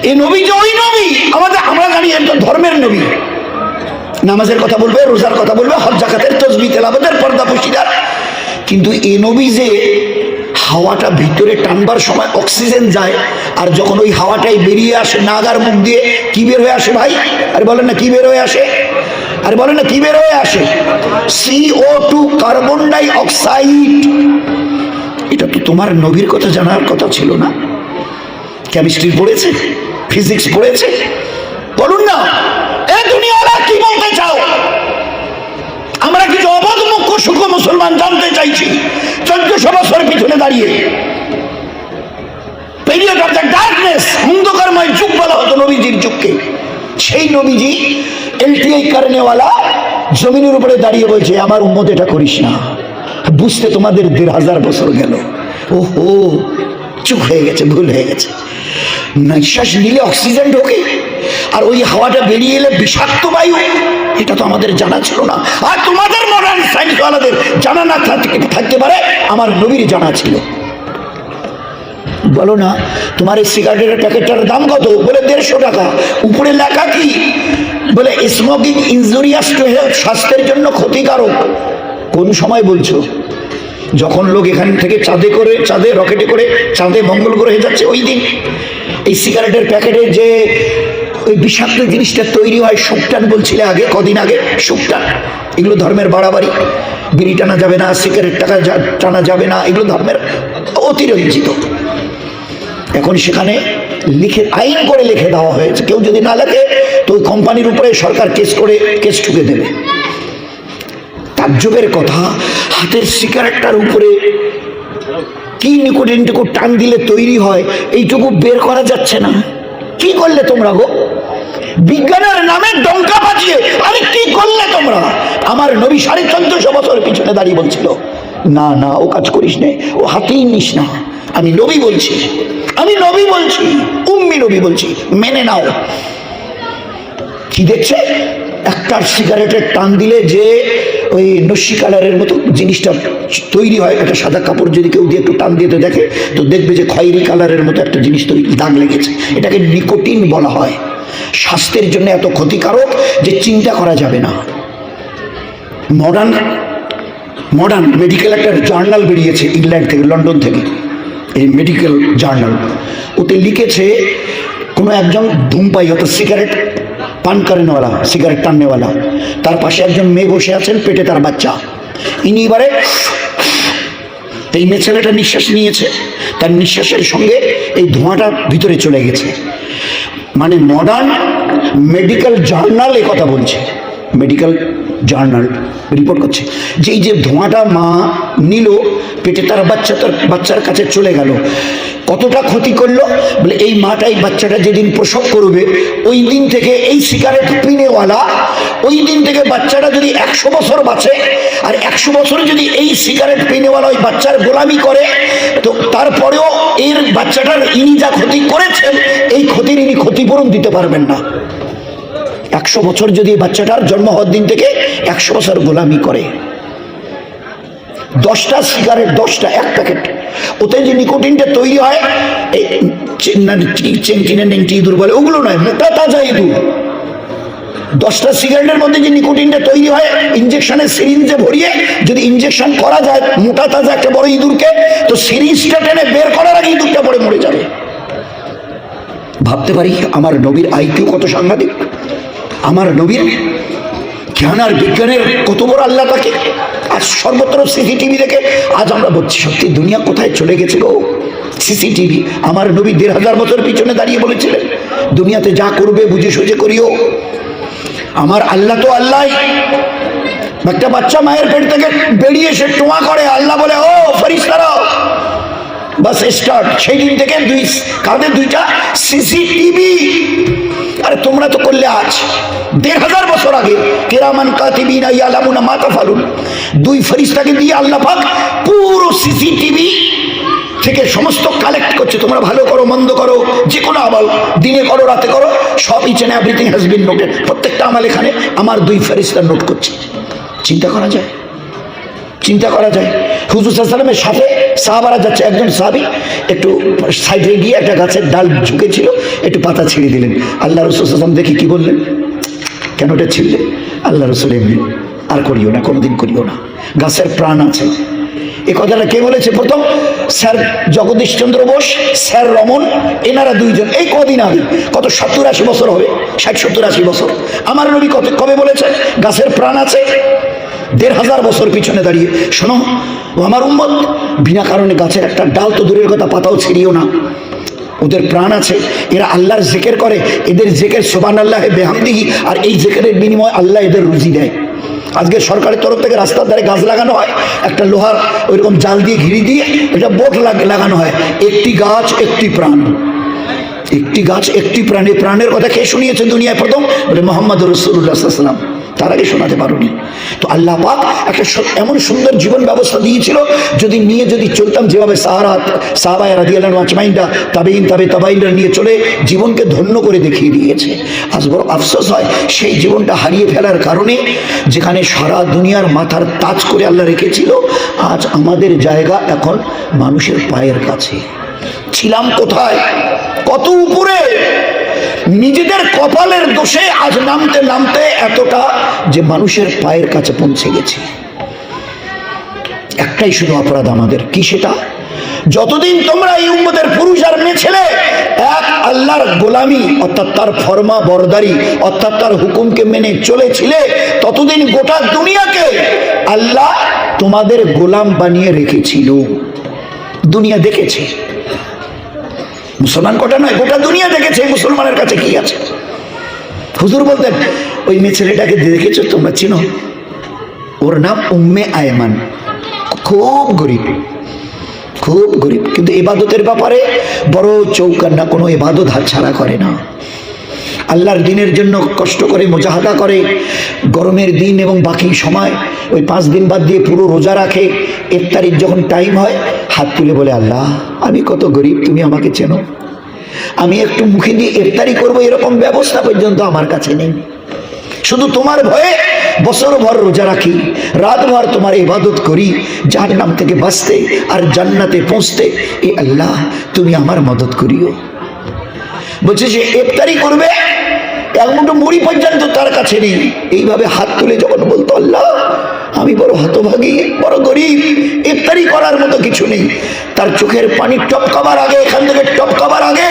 এই নবী যে ওই নবী আমরা জানি একজন ধর্মের নবী, নামাজের কথা বলবে, রোজার কথা বলবে, হজ জাকাতের, তসবিহ তেলাওয়াতের, পর্দা পশিদার। কিন্তু এই নবী যে হাওয়াটা ভিতরে টানবার সময় অক্সিজেন যায়, আর যখন ওই হাওয়াটাই বেরিয়ে আসে নাগার মুখ দিয়ে, কি বের হয়ে আসে ভাই? আরে বলেন না কি বের হয়ে আসে? আরে বলেন না কি বের হয়ে আসে? CO2, carbon die oxide. এটা তো তোমার নবীর কথা জানার কথা ছিল না? কেমিস্ট্রি পড়েছে, ফিজিক্স পড়েছে? বলুন না এ দুনিয়াওয়ালা কি বলতে চাও? আমরা কিছু অবধ মুখ্য সুখ মুসলমান জানতে চাইছি। 1400 বছর পিছনে দাঁড়িয়ে পিরিয়ড অফ দ্য ডার্কনেস, অন্ধকারময় যুগ বলা হতো নবীজির যুগকে। সেই নবীজি LTI কারণেওয়ালা জমিনের উপরে দাঁড়িয়ে বলছে আমার উম্মত এটা করিস না। বুঝতে তোমাদের 1500 বছর গেল। ওহো, চুপ হয়ে গেছে, ভুল হয়ে গেছে। নিঃশ্বাস নিলে অক্সিজেন ঢোকে, আর ওই হাওয়াটা বেরিয়ে এলে বিষাক্ত বায়ু, এটা তো আমাদের জানা ছিল না। আর তোমাদের মডার্ন সায়েন্সওয়ালাদের জানা না থাকতে পারে, আমার নবীর জানা ছিল। বলো না তোমার এই সিগারেটের প্যাকেটটার দাম কত? বলে 150 টাকা। উপরে লেখা কি? বলে স্মোকিং ইনজুরিয়াস টু হেলথ, স্বাস্থ্যের জন্য ক্ষতিকারক। কোন সময় বলছো? যখন লোক এখান থেকে চাঁদে রকেটে করে চাঁদে মঙ্গল গ্রহে যাচ্ছে, ওই দিন এই সিগারেটের প্যাকেটে যে ওই বিষাক্ত জিনিসটা তৈরি হয়, শুকটান বলছিলে আগে, কদিন আগে, শুকটান। এগুলো ধর্মের বাড়াবাড়ি। বিড়ি টানা যাবে না, সিগারেট টানা যাবে না, এগুলো ধর্মের অতিরঞ্জিত। এখন সেখানে আইন করে লিখে দেওয়া হয়েছে, কেউ যদি না লেখে তো ওই কোম্পানির উপরে সরকার কেস ঠুকে দেবে। তাজ্জবের কথা, হাতের সিগারেটটার উপরে কি নিকোটিনটুকু টান দিলে তৈরি হয়, এইটুকু বের করা যাচ্ছে না। কি করলে তোমরা গো? বিজ্ঞানের নামে ডঙ্কা বাজিয়ে আরে কি করলে তোমরা? আমার নবী 1450 বছর পিছনে দাঁড়িয়ে বলছিল না না, ও কাজ করিস না, ও হাতেই নিস না। আমি নবী বলছি, উম্মি নবী বলছি, মেনে নাও। কি দেখছে? একটা সিগারেটের টান দিলে যে ওই নস্যি কালারের মতো জিনিসটা তৈরি হয়, একটা সাদা কাপড় যদি কেউ দিয়ে একটু টান দিয়ে দেখে তো দেখবে যে খয়েরি কালারের মতো একটা জিনিস তৈরি, দাগ লেগেছে। এটাকে নিকোটিন বলা হয়। স্বাস্থ্যের জন্য এত ক্ষতিকারক যে চিন্তা করা যাবে না। মডার্ন মেডিকেল একটা জার্নাল বেরিয়েছে ইংল্যান্ড থেকে, লন্ডন থেকে, এই মেডিকেল জার্নাল। ওতে লিখেছে কোনো একজন ধূমপাই, অত সিগারেট পান করেনওয়ালা, সিগারেট টাননেওয়ালা, তার পাশে একজন মেয়ে বসে আছেন, পেটে তার বাচ্চা। ইনি এবারে এই মেয়ে ছেলেটা নিঃশ্বাস নিয়েছে, তার নিঃশ্বাসের সঙ্গে এই ধোঁয়াটা ভিতরে চলে গেছে। মানে মডার্ন মেডিকেল জার্নাল এ কথা বলছে, মেডিকেল জার্নাল রিপোর্ট করছে যে এই যে ধোঁয়াটা মা নিল, পেটে তার বাচ্চার কাছে চলে গেল, কতটা ক্ষতি করলো। বলে এই মাটাই বাচ্চাটা যেদিন প্রসব করবে ওই দিন থেকে এই সিগারেট পিনেওয়ালা, ওই দিন থেকে বাচ্চাটা যদি 100 বছর বাঁচে, আর 100 বছর যদি এই সিগারেট পিনেওয়ালা ওই বাচ্চার গোলামি করে, তো তারপরেও এর বাচ্চাটার ইনি যা ক্ষতি করেছেন, এই ক্ষতির ইনি ক্ষতিপূরণ দিতে পারবেন না। 100 বছর যদি বাচ্চাটার জন্ম হওয়ার দিন থেকে 100 বছর গোলামি করে, 10টা সিগারেট, 10টা, এক প্যাকেট, ওতে যে নিকোটিনটা তৈরি হয়, চেংটি ইঁদুর বলে, ওগুলো নয়, মোটা তাজা ইঁদুর। 10টা সিগারেটের মধ্যে যে নিকোটিনটা তৈরি হয়, ইঞ্জেকশনের সিরিঞ্জে ভরিয়ে যদি ইঞ্জেকশন করা যায় মোটা তাজা একটা বড় ইঁদুরকে, তো সিরিঞ্জটা টেনে বের করার আগে ইঁদুরটা পড়ে মরে যাবে। ভাবতে পারি আমার নবীর আইকিউ কত সাংঘাতিক, আমার নবীর জ্ঞান আর বিজ্ঞানের কত বড় আল্লাহ তাকে। আজ সর্বত্র CCTV দেখে আজ আমরা বলছি সত্যি দুনিয়া কোথায় চলে গেছে গো। CCTV, আমার নবী 1500 বছর পিছনে দাঁড়িয়ে বলেছিলেন দুনিয়াতে যা করবে বুঝে সুঝে করিও। আমার আল্লাহ তো আল্লাহ। একটা বাচ্চা মায়ের পেট থেকে বেরিয়ে এসে টোয়া করে, আল্লাহ বলে ও ফেরেশতারা বাস স্টার্ট। সেই দিন থেকে কাঁধে 2টা CCTV। আরে তোমরা তো করলে আজ 1500 বছর আগে, কিরামান কাতিবিনা ইয়ালামুনা মা তাফালুন, 2 ফেরেশতাকে দিয়ে আল্লাহ পাক পুরো CCTV থেকে সমস্ত কালেক্ট করছে। তোমরা ভালো করো মন্দ করো, যে কোনো আমল, দিনে করো রাতে করো, সব each and everything has been noted. প্রত্যেকটা আমল এখানে আমার 2 ফেরেশতা নোট করছে। চিন্তা করা যায়? চিন্তা করা যায়, হুজুর সাল্লাল্লাহু আলাইহি ওয়াসাল্লামের সাথে সাহাবারা যাচ্ছে, একজন সাহাবী একটু সাইডে গিয়ে একটা গাছের ডাল ঝুঁকেছিল, একটু পাতা ছিঁড়ে দিলেন। আল্লাহ রাসূল সাল্লাল্লাহু আলাইহি ওয়াসাল্লাম দেখি কি বললেন, কেন ওটা ছিঁড়লে? আল্লাহ রাসূল এমনি, আর করিও না, কোনোদিন করিও না, গাছের প্রাণ আছে। এই কথাটা কে বলেছে প্রথম? স্যার জগদীশ চন্দ্র বোস, স্যার রমন, এনারা দুইজন এই কদিন আগে, কত 70-80 বছর হবে, 60-70-80 বছর। আমার নবী কবে বলেছে গাছের প্রাণ আছে? 1500 বছর পিছনে দাঁড়িয়ে। শোনো ও আমার উম্মত, বিনা কারণে গাছের একটা ডাল তো দূরের কথা, পাতাও ছিঁড়িও না। ওদের প্রাণ আছে, এরা আল্লাহর জিকির করে, এদের জিকির সুবহানাল্লাহি বিহামদিহি, আর এই জিকিরের বিনিময়ে আল্লাহ এদের রুজি দেয়। আজকে সরকারের তরফ থেকে রাস্তার ধারে গাছ লাগানো হয়, একটা লোহার ওইরকম জাল দিয়ে ঘিরে দিয়ে এটা বোর্ড লাগানো হয়, একটি গাছ একটি প্রাণ, একটি গাছ একটি প্রাণ। এই প্রাণের কথা কে শুনিয়েছে দুনিয়ায় প্রথম? বলে মুহাম্মদ রাসূলুল্লাহ সাল্লাল্লাহু আলাইহি ওয়াসাল্লাম, তার আগে শোনাতে পারোনি। তো আল্লাহ পাক একটা এমন সুন্দর জীবন ব্যবস্থা দিয়েছিল, যদি চলতাম যেভাবে সাহাবায়ে রাদিয়াল্লাহু আজমাইনরা, তাবেঈন, তাবেঈনরা নিয়ে চলে জীবনকে ধন্য করে দেখিয়ে দিয়েছে। আজ বড় আফসোস হয় সেই জীবনটা হারিয়ে ফেলার কারণে, যেখানে সারা দুনিয়ার মাথার তাজ করে আল্লাহ রেখেছিল, আজ আমাদের জায়গা এখন মানুষের পায়ের কাছে। ছিলাম কোথায়? কত উপরে! নিজেদের কপালের দোষে আজ নামতে নামতে এতটা যে মানুষের পায়ের কাছে পৌঁছে গেছে। একটাই শুধু অপরাধ আমাদের, কি সেটা? যতদিন তোমরা এই উম্মতের পুরুষ আর মেয়ে ছেলে এক আল্লাহর গোলামি অর্থাৎ তার ফরমা বরদারি অর্থাৎ তার হুকুমকে মেনে চলেছিলে, ততদিন গোটা দুনিয়াকে আল্লাহ তোমাদের গোলাম বানিয়ে রেখেছিল। দুনিয়া দেখেছে, মুসলমান কটা নয়, গোটা দুনিয়া দেখেছে মুসলমানের কাছে কি আছে। হুজুর বলতেন, ওই মেয়ে ছেলেটাকে দেখেছো তোমরা, চিনো? ওর নাম উম্মে আয়মান, খুব গরিব, খুব গরিব, কিন্তু ইবাদতের ব্যাপারে বড় চৌকান্না, কোনো ইবাদত হাতছাড়া করে না। আল্লাহর দিনের জন্য কষ্ট করে মুজাহাদা করে, গরমের দিন এবং বাকি সময় ওই 5 দিন বাদ দিয়ে পুরো রোজা রাখে। ইফতারির যখন টাইম হয় হাত তুলে বলে, আল্লাহ আমি কত গরিব, তুমি আমাকে চেনো, আমি একটু মুখে দিয়ে ইফতারি করবো এরকম ব্যবস্থা পর্যন্ত আমার কাছে নেই। শুধু তোমার ভয়ে বছর ভর রোজা রাখি, রাত ভর তোমার ইবাদত করি, জাহান্নাম থেকে বাঁচতে আর জান্নাতে পৌঁছতে। এ আল্লাহ তুমি আমার মদত করিও। বলছে যে ইফতারি করবে, এক মুঠো মুড়ি পর্যন্ত তার কাছে নেই। এইভাবে হাত তুলে যখন বলতো, আল্লাহ আমি বড় হতভাগী, বড় গরিব, ইফতারি করার মতো কিছু নেই, তার চোখের পানি টপকাবার আগে, এখান থেকে টপকাবার আগে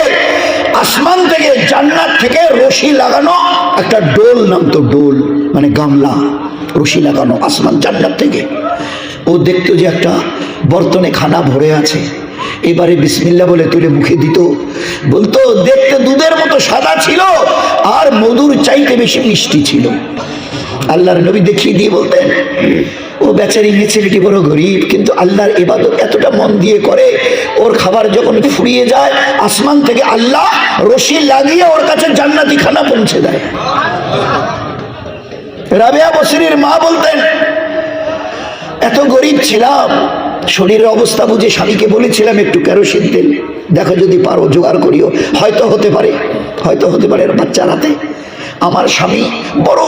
আসমান থেকে, জান্নাত থেকে রশি লাগানো একটা ডোল নামতো, ডোল মানে গামলা, রশি লাগানো আসমান জান্নাত থেকে। ও দেখতো যে একটা বর্তনে খানা ভরে আছে, এবারে বিসমিল্লাহ বলে তুলে মুখে দিত, বলতো দেখতে দুধের মতো সাদা ছিল আর মধুর চাইতে বেশি মিষ্টি ছিল। আল্লাহর নবী দেখিয়ে দিয়ে বলতেন, ও বেচারি মেয়ে ছেলেটি বড় গরিব, কিন্তু আল্লাহর ইবাদত এতটা মন দিয়ে করে, ওর খাবার যখন ফুরিয়ে যায় আসমান থেকে আল্লাহ রশি লাগিয়ে ওর কাছে জান্নাতি খানা পৌঁছে দেয়। রাবেয়া বসরির মা বলতেন, এত গরিব ছিলাম, শরীরের অবস্থা বুঝে স্বামীকে বলেছিলাম একটু কেরোসিন তেল দেখো যদি পারো জোগাড় করিও, হয়তো হতে পারে বাচ্চার হাতে। আমার স্বামী বড়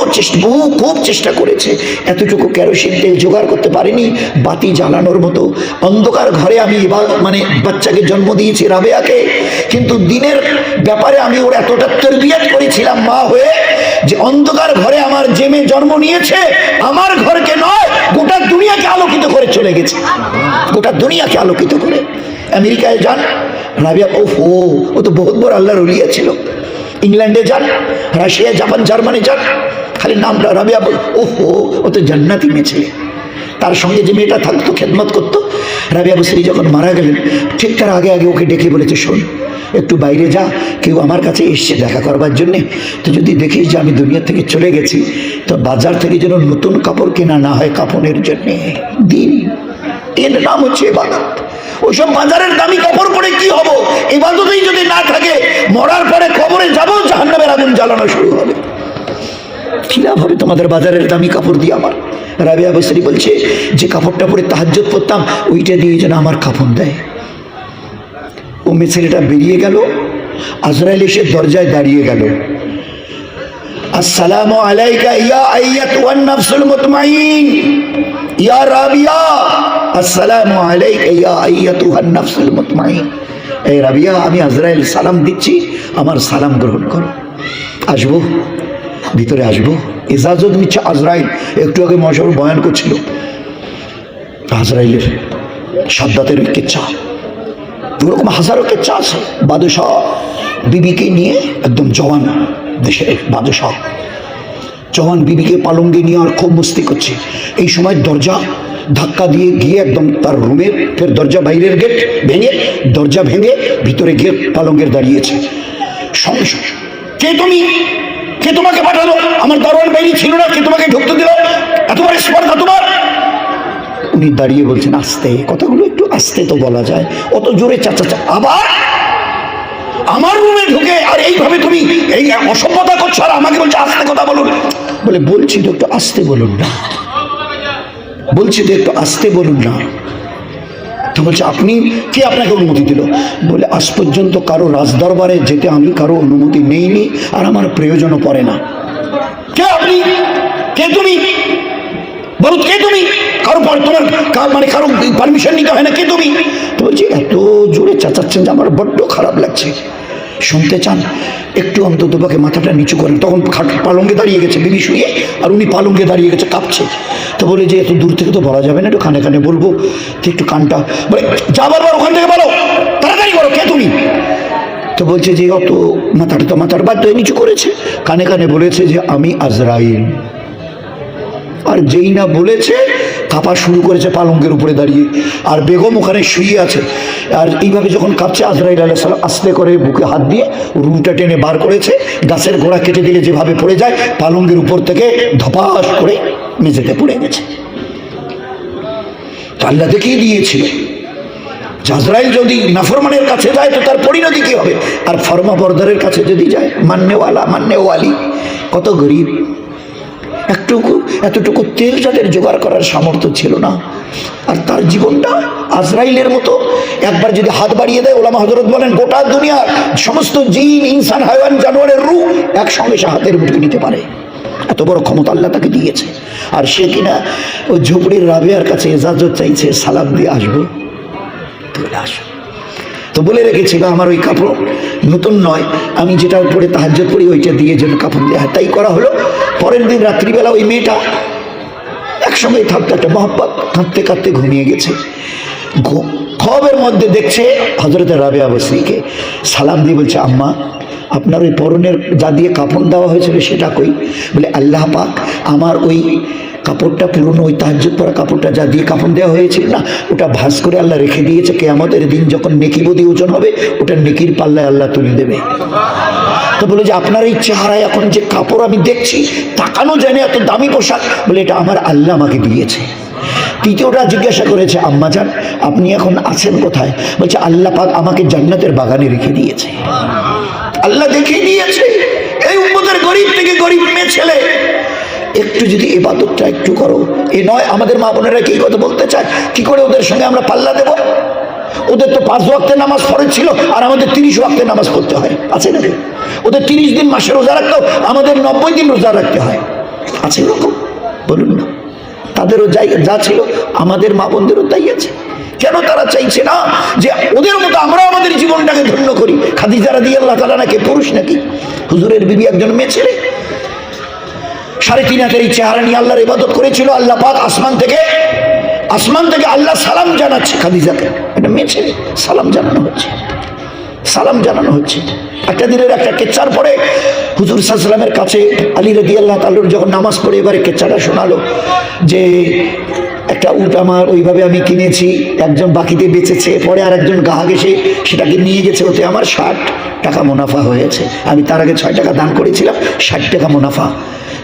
খুব চেষ্টা করেছে, এতটুকু কেরোসিন তেল জোগাড় করতে পারিনি, বাতি জ্বালানোর মতো অন্ধকার ঘরে আমি মানে বাচ্চাকে জন্ম দিয়েছি রাবেয়াকে। কিন্তু দিনের ব্যাপারে আমি ওর এতটা তরবিয়ত করেছিলাম মা হয়ে, যে অন্ধকার ঘরে আমার যে মেয়ে জন্ম নিয়েছে, আমার ঘরকে নয় গোটা দুনিয়াকে আলোকিত করে চলে গেছে, গোটা দুনিয়াকে আলোকিত করে। আমেরিকায় যান রাবেয়া, ও তো বহুত বড় আল্লাহর ওলিয়া ছিল। ইংল্যান্ডে যান, রাশিয়া, জাপান, জার্মানি যান, খালি নাম রাবেয়া, ও তো জান্নাতি মেয়ে ছেলে। তার সঙ্গে যে মেয়েটা থাকতো, খেদমত করতো, রাবেয়া বসরি যখন মারা গেলেন ঠিক তার আগে ওকে ডেকে বলেছে, শোন একটু বাইরে যা, কেউ আমার কাছে এসছে দেখা করবার জন্যে, তো যদি দেখিস যে আমি দুনিয়া থেকে চলে গেছি, তো বাজার থেকে যেন নতুন কাপড় কেনা না হয় কাফনের জন্যে দিন। এর নাম হচ্ছে ইবাদত। ওইসব বাজারের দামি কাপড় পরে কি হবো? ইবাদতেই যদি না থাকে, মরার পরে কবরে যাবো, জাহান্নামের আগুন জ্বালানো শুরু হবে। কি লাভ হবে তোমাদের বাজারের দামি কাপড় দিয়ে আমার? রাবেয়া বসরি বলছে, যে কাপড়টা পরে তাহাজ্জুদ পড়তাম, ওইটা দিয়ে যেন আমার কাফন দেয়। ও মেয়ে ছেলেটা বেরিয়ে গেল, আজরাইল এসে দরজায় দাঁড়িয়ে গেল, আসসালামু আলাইকা ইয়া আইয়াতুহান নাফসুল মুতমাইন, ইয়া রাবিয়া আসসালামু আলাইকা ইয়া আইয়াতুহান নাফসুল মুতমাইন, এই রাবিয়া আমি আজরাইল সালাম দিচ্ছি, আমার সালাম গ্রহণ করো। আসবো, ভিতরে আসবো, ইজাজত নিচ্ছে আজরাইল। একটু আগে মহাসভা বয়ান করছিল আজরাইলের সাদ্দাতের কিচ্ছা, ওরকম হাজারো কিচ্ছা আছে। বাদশাহ বিবিকে নিয়ে, একদম জওয়ান দেশের বাদশাহ, জওয়ান বিবিকে পালঙ্গে নিয়ে আর খুব মস্তি করছে। এই সময় দরজা ধাক্কা দিয়ে গিয়ে একদম তার রুমের, ফের দরজা বাইরের গেট ভেঙে, দরজা ভেঙে ভিতরে গিয়ে পালঙ্গের দাঁড়িয়েছে। সঙ্গে সঙ্গে, কে তুমি? কে তোমাকে পাঠালো? আমার দারোয়ান বাইরে ছিল না, কে তোমাকে ঢুকতে দিল? এতবার স্পর্ধা তোমার? উনি দাঁড়িয়ে বলছেন আস্তে, কথাগুলো একটু আস্তে তো বলা যায়, অত জোরে চাচা। আবার আমার রুমে ঢুকে আর এইভাবে তুমি এই অসভ্যতা করছো, আর আমাকে বলছো আস্তে কথা বলুন। বলে বলছি তো একটু আস্তে বলুন না, বলছি তো একটু আস্তে বলুন না। তো বলছে আপনি কে, আপনাকে অনুমতি দিল? বলে আজ পর্যন্ত কারো রাজদরবারে যেতে আমি কারো অনুমতি নেইনি, আর আমার প্রয়োজনও পড়ে না। কে আপনি? কে তুমি? বলো কে তুমি? কারো তোমার মানে কারো পারমিশন নিতে হয় না, কে তুমি? তো বলছি এত জোরে চাচাচ্ছেন যে আমার বড্ড খারাপ লাগছে। শুনতে চান? একটু অন্তত পাকে মাথাটা নিচু করেন। তখন পালঙ্গে দাঁড়িয়ে গেছে বিবি শুয়ে, আর উনি পালঙ্গে দাঁড়িয়ে গেছে, কাঁপছে। তো বলে যে এত দূর থেকে তো বলা যাবে না, একটু কানে কানে বলবো, তো একটু কানটা বলে যা বারবার ওখান থেকে বলো, তাড়াতাড়ি বলো কে তুমি। তো বলছে যে অত মাথাটা তো মাথার বাধ্য হয়ে নিচু করেছে, কানে কানে বলেছে যে আমি আজরাইল। আর যেই না বলেছে কাঁপা শুরু করেছে পালঙ্গের উপরে দাঁড়িয়ে, আর বেগম ওখানে শুয়ে আছে। আর এইভাবে যখন কাঁপছে, আজরাইল আলাইহিস সালাম আস্তে করে বুকে হাত দিয়ে রুটা টেনে বার করেছে। গাছের গোড়া কেটে দিলে যেভাবে পড়ে যায়, পালঙ্গের উপর থেকে ধপাস করে মেঝেতে পড়ে গেছে। আল্লাহ দেখিয়ে দিয়েছিল আজরাইল যদি নাফরমানের কাছে যায় তো তার পরিণতি কি হবে, আর ফরমা বরদারের কাছে যদি যায়, মান্নেওয়ালি কত গরিব, এতটুকু তেল যাদের জোগাড় করার সামর্থ্য ছিল না, আর তার জীবনটা আজরাইলের মতো একবার যদি হাত বাড়িয়ে দেয়, ওলামা হযরত বলেন গোটা দুনিয়ার সমস্ত জিন, ইনসান, হায়াওয়ান, জানোয়ারের রূহ একসঙ্গে সে হাতের মুঠে নিতে পারে। এত বড় ক্ষমতা আল্লাহ তাকে দিয়েছে। আর সে কিনা ওই ঝুপড়ির রাবেয়ার কাছে ইজাজত চাইছে, সালাম দিয়ে আসবো, তুলে আসো। তো বলে রেখেছিল আমার ওই কাপড় নতুন নয়, আমি যেটা উপরে তাহাজ্জুদ পড়ি ওইটা দিয়ে যেন কাপড় দেওয়া হয়। তাই করা হলো। পরের দিন রাত্রিবেলা ওই মেয়েটা একসঙ্গে থাকতে একটা মহব্বত, কাঁদতে কাঁদতে ঘুমিয়ে গেছে। খবের মধ্যে দেখছে হযরতে রাবেয়া বসরিকে, সালাম দিয়ে বলছে আম্মা আপনার ওই পরনের যা দিয়ে কাপড় দেওয়া হয়েছিল সেটা কই? বলে আল্লাহ পাক আমার ওই কাপড়টা পুরনো, ওই তাহাজ্জুদ পরা কাপড়টা যা দিয়ে কাপড় দেওয়া হয়েছিল না, ওটা ভাঁজ করে আল্লাহ রেখে দিয়েছে। কিয়ামতের দিন যখন নেকি বদি ওজন হবে, ওটা নেকির পাল্লায় আল্লাহ তুলে দেবে। তো বলে যে আপনার এই চেহারায় এখন যে কাপড় আমি দেখছি, তাকানো যায় না, এত দামি পোশাক। বলে এটা আমার আল্লাহ আমাকে দিয়েছে। তৃতীয়টা জিজ্ঞাসা করেছে আম্মাজান আপনি এখন আছেন কোথায়? বলছে আল্লাহ পাক আমাকে জান্নাতের বাগানে রেখে দিয়েছে। আল্লাহ দেখিয়ে দিয়েছে এই উম্মতের গরিব থেকে গরিব মেয়ে ছেলে একটু যদি ইবাদতটা একটু করো। এ নয় আমাদের মা বোনেরা কি কথা বলতে চায়, কি করে ওদের সঙ্গে আমরা পাল্লা দেব? ওদের তো 5 ওয়াক্তের নামাজ ফরজ ছিল, আর আমাদের 30 ওয়াক্তের নামাজ পড়তে হয়, আছে নাকি? ওদের 30 দিন মাসে রোজা রাখতো, আমাদের 90 দিন রোজা রাখতে হয়, আছে এরকম? বলুন না। তাদেরও যা ছিল আমাদের মা বোনদেরও তাই আছে। কেন তারা চাইছে না যে ওদের মতো আমরা আমাদের জীবনটাকে ধন্য করি? খাদিজা রাদিয়াল্লাহু তাআলা নাকি পুরুষ নাকি? হুজুরের বিবি একজন মেয়ে ছেলে, 3.5 হাতের এই চেহারা নিয়ে আল্লাহর ইবাদত করেছিল। আল্লাহ পাক আসমান থেকে আল্লাহ সালাম জানাচ্ছে খাদিজাকে, এটা মেয়ে ছেলে, সালাম জানানো হচ্ছে। একটা দিনের একটা কেচ্চার পরে হুজুর সাল্লাল্লাহু আলাইহি ওয়াসাল্লামের কাছে আলী রাদিয়াল্লাহু তাআলা যখন নামাজ পড়ে এবারে কেচ্চাটা শোনালো যে একটা উট আমার ওইভাবে আমি কিনেছি, একজন বাকিতে বেচেছে, পরে আর একজন গ্রাহক এসে সেটাকে নিয়ে গেছে, ওতে আমার 60 টাকা মুনাফা হয়েছে। আমি তার আগে 6 টাকা দান করেছিলাম, 60 টাকা মুনাফা।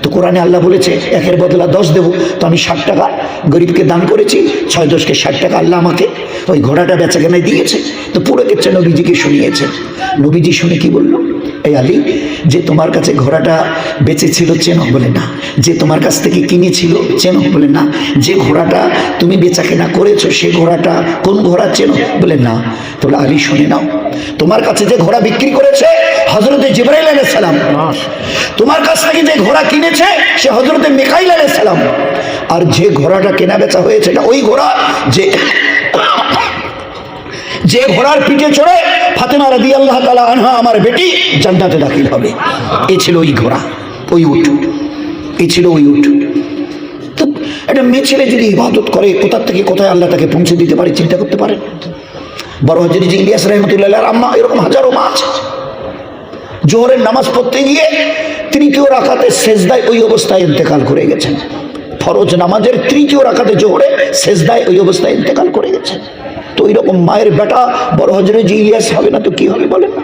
তো কোরআনে আল্লাহ বলেছে 1-এর বদলা 10 দেবো, তো আমি 60 টাকা গরিবকে দান করেছি, 6-10-কে 60 টাকা আল্লাহ আমাকে ওই ঘোড়াটা বেচা কেনায় দিয়েছে। তো পুরো কেচ্ছা নবীজিকে শুনিয়েছে। নবীজি শুনে কি বলল? এই আলী, যে তোমার কাছে ঘোড়াটা বেঁচে ছিল চেনো? বলে না। যে তোমার কাছ থেকে কিনেছিল চেনো? বলে না। যে ঘোড়াটা তুমি বেচা কেনা করেছো সে ঘোড়াটা কোন ঘোড়া চেনো? বলে না। তাহলে আলী শুনে নাও, তোমার কাছে যে ঘোড়া বিক্রি করেছে হযরতে জিবরাইল আলাইহিস সালাম, তোমার কাছ থেকে যে ঘোড়া কিনেছে সে হযরতে মিকাইল আলাইহিস সালাম, আর যে ঘোড়াটা কেনা বেচা হয়েছে এটা ওই ঘোড়া যে ঘোড়ার পিঠে চড়ে ফাতেমা রাদিয়াল্লাহু তাআলা আনহা আমার বেটি জান্নাতে দাখিল হবে। এ ছিল ওই ঘোড়া, ওই উট, এ ছিল ওই উট। তো একটা মেয়ে ছেলে যদি ইবাদত করে কোথা থেকে কোথায় আল্লাহ তাকে পৌঁছে দিতে পারে চিন্তা করতে পারে। বড় হজরত ইলিয়াস রাহমাতুল্লাহ আম্মা এরকম হাজারো মা আছে। জোহরের নামাজ পড়তে গিয়ে তৃতীয় রাকাতে সেজদায় ওই অবস্থায় ইন্তেকাল করে গেছেন। ফরজ নামাজের তৃতীয় রাকাতে জোহরে সেজদায় ওই অবস্থায় ইন্তেকাল করে গেছেন। তো ওই রকম মায়ের বেটা বড় হজরত ইলিয়াস হবে না তো কি হবে বলেন না?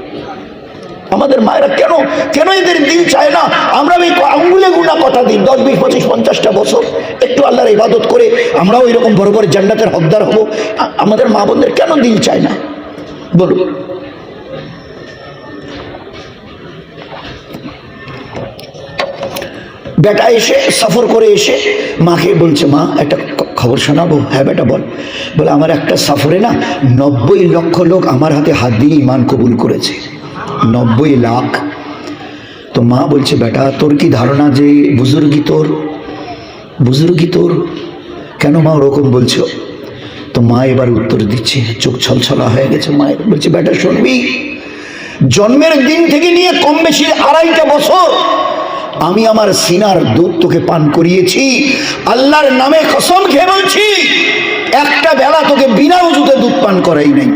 আমাদের মায়েরা কেন কেন এদের দিল চায় না? আমরা ওই আঙ্গুলে গুণা কথা দিই 10, 20, 25, 50টা বছর একটু আল্লাহর ইবাদত করে আমরাও এরকম বড় বড় জান্নাতের হকদার হব। আমাদের মা বোনদের কেন দিল চায় না বলুন? বেটা এসে সফর করে এসে মাকে বলছে, মা একটা খবর শোনাবো? হ্যাঁ বেটা বল। বলে আমার একটা সফরে না 90 লক্ষ লোক আমার হাতে হাত দিয়ে ঈমান কবুল করেছে। 90 লাখ। তো মা বলছে, বেটা তোর কি ধারণা যে বুজুর্গি তোর? কেন মা ওরকম বলছো? তো মা এবার উত্তর দিচ্ছে, চোখ ছলছলা হয়ে গেছে মায়ের। বলছে, বেটা শুনবি, জন্মের দিন থেকে নিয়ে কম বেশি 2.5টা বছর আমি আমার সিনার দুধ তোকে পান করিয়েছি। আল্লাহর নামে কসম খেয়ে বলছি, একটা বেলা তোকে বিনা ওযুতে দুধ পান করাই নাই।